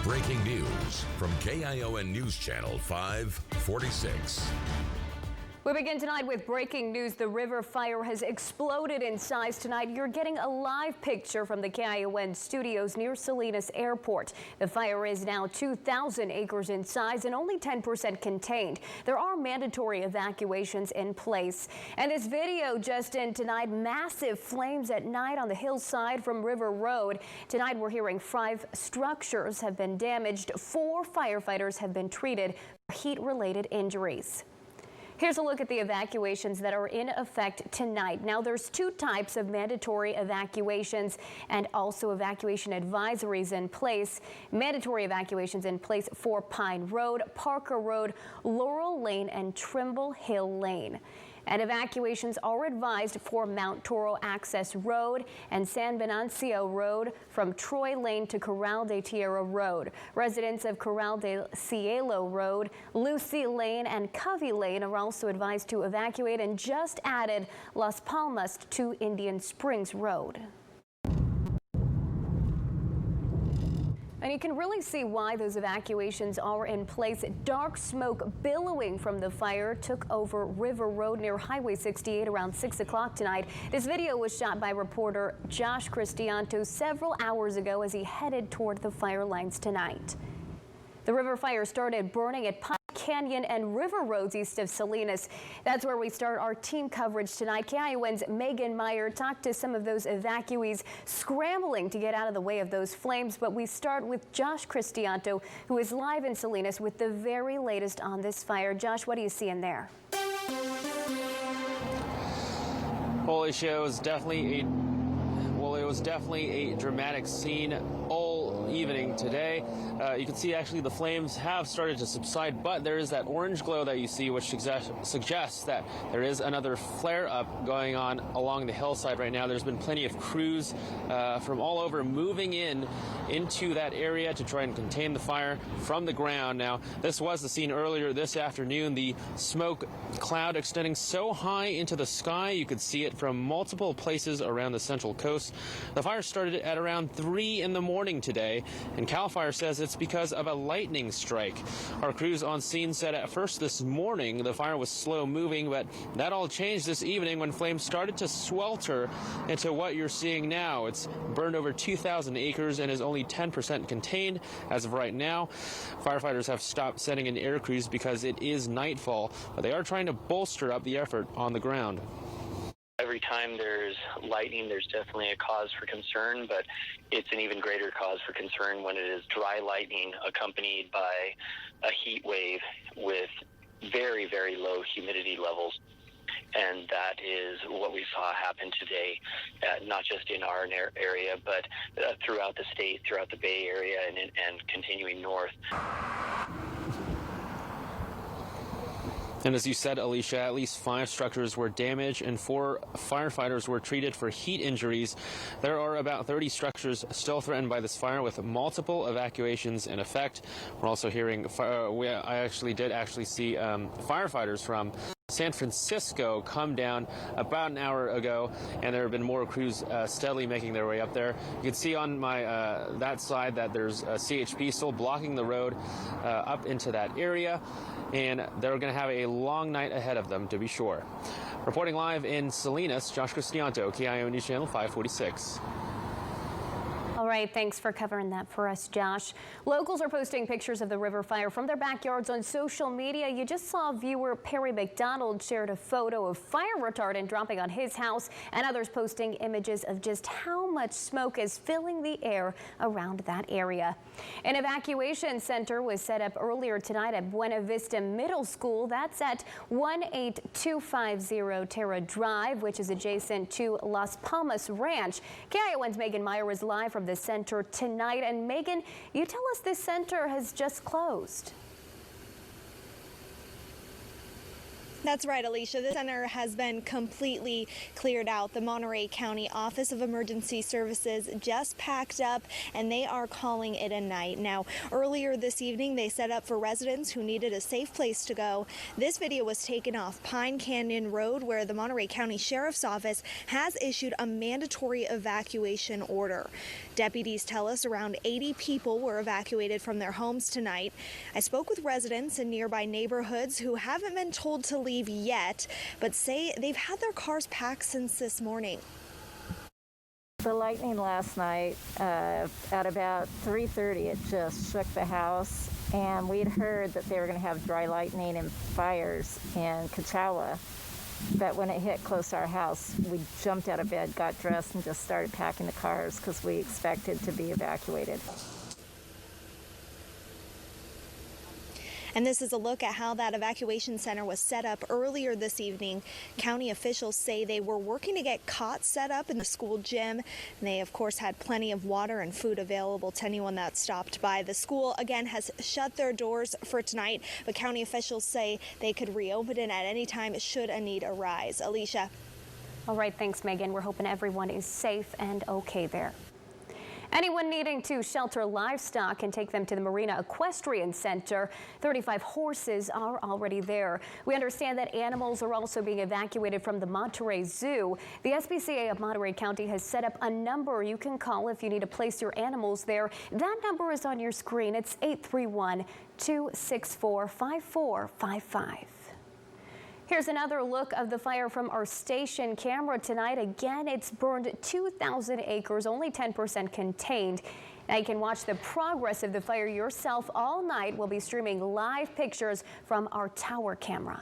Breaking news from KION News Channel 546. We begin tonight with breaking news. The river fire has exploded in size tonight. You're getting a live picture from the KION studios near Salinas Airport. The fire is now 2,000 acres in size and only 10% contained. There are mandatory evacuations in place. And this video just in tonight, massive flames at night on the hillside from River Road. Tonight we're hearing 5 structures have been damaged. 4 firefighters have been treated for heat-related injuries. Here's a look at the evacuations that are in effect tonight. Now, there's 2 types of mandatory evacuations and also evacuation advisories in place. Mandatory evacuations in place for Pine Road, Parker Road, Laurel Lane, and Trimble Hill Lane. And evacuations are advised for Mount Toro Access Road and San Venancio Road from Troy Lane to Corral de Tierra Road. Residents of Corral de Cielo Road, Lucy Lane, and Covey Lane are also advised to evacuate, and just added Las Palmas to Indian Springs Road. And you can really see why those evacuations are in place. Dark smoke billowing from the fire took over River Road near Highway 68 around 6 o'clock tonight. This video was shot by reporter Josh Cristianto several hours ago as he headed toward the fire lines tonight. The river fire started burning at Pine Canyon and River Roads east of Salinas. That's where we start our team coverage tonight. KION's Megan Meyer talked to some of those evacuees scrambling to get out of the way of those flames. But we start with Josh Cristianto, who is live in Salinas with the very latest on this fire. Josh, what do you see in there? Well, it was definitely a dramatic scene all evening today. You can see actually the flames have started to subside, but there is that orange glow that you see, which suggests that there is another flare-up going on along the hillside right now. There's been plenty of crews from all over moving into that area to try and contain the fire from the ground. Now, this was the scene earlier this afternoon. The smoke cloud extending so high into the sky, you could see it from multiple places around the Central Coast. The fire started at around 3 in the morning today, and CAL FIRE says it's because of a lightning strike. Our crews on scene said at first this morning the fire was slow moving, but that all changed this evening when flames started to swelter into what you're seeing now. It's burned over 2,000 acres and is only 10% contained as of right now. Firefighters have stopped sending in air crews because it is nightfall, but they are trying to bolster up the effort on the ground. Every time there's lightning, there's definitely a cause for concern, but it's an even greater cause for concern when it is dry lightning accompanied by a heat wave with very, very low humidity levels. And that is what we saw happen today, not just in our area, but throughout the state, throughout the Bay Area, and continuing north. And as you said, Alicia, at least 5 structures were damaged and 4 firefighters were treated for heat injuries. There are about 30 structures still threatened by this fire with multiple evacuations in effect. We're also hearing, I did see firefighters from San Francisco come down about an hour ago, and there have been more crews steadily making their way up there. You can see on my that side that there's a CHP still blocking the road up into that area, and they're going to have a long night ahead of them, to be sure. Reporting live in Salinas, Josh Cristianto, KION News Channel 546. All right, thanks for covering that for us, Josh. Locals are posting pictures of the river fire from their backyards on social media. You just saw viewer Perry McDonald shared a photo of fire retardant dropping on his house, and others posting images of just how much smoke is filling the air around that area. An evacuation center was set up earlier tonight at Buena Vista Middle School. That's at 18250 Terra Drive, which is adjacent to Las Palmas Ranch. KION's Megan Meyer is live from the center tonight. And Megan, you tell us this center has just closed. That's right, Alicia. The center has been completely cleared out. The Monterey County Office of Emergency Services just packed up, and they are calling it a night. Now, earlier this evening, they set up for residents who needed a safe place to go. This video was taken off Pine Canyon Road, where the Monterey County Sheriff's Office has issued a mandatory evacuation order. Deputies tell us around 80 people were evacuated from their homes tonight. I spoke with residents in nearby neighborhoods who haven't been told to leave yet, but say they've had their cars packed since this morning. The lightning last night, at about 3:30, it just shook the house, and we'd heard that they were going to have dry lightning and fires in Coachella. But when it hit close to our house, we jumped out of bed, got dressed, and just started packing the cars because we expected to be evacuated. And this is a look at how that evacuation center was set up earlier this evening. County officials say they were working to get cots set up in the school gym. And they, of course, had plenty of water and food available to anyone that stopped by. The school, again, has shut their doors for tonight, but county officials say they could reopen it at any time should a need arise. Alicia. All right, thanks, Megan. We're hoping everyone is safe and okay there. Anyone needing to shelter livestock can take them to the Marina Equestrian Center. 35 horses are already there. We understand that animals are also being evacuated from the Monterey Zoo. The SPCA of Monterey County has set up a number you can call if you need to place your animals there. That number is on your screen. It's 831-264-5455. Here's another look of the fire from our station camera tonight. Again, it's burned 2,000 acres, only 10% contained. Now you can watch the progress of the fire yourself all night. We'll be streaming live pictures from our tower camera.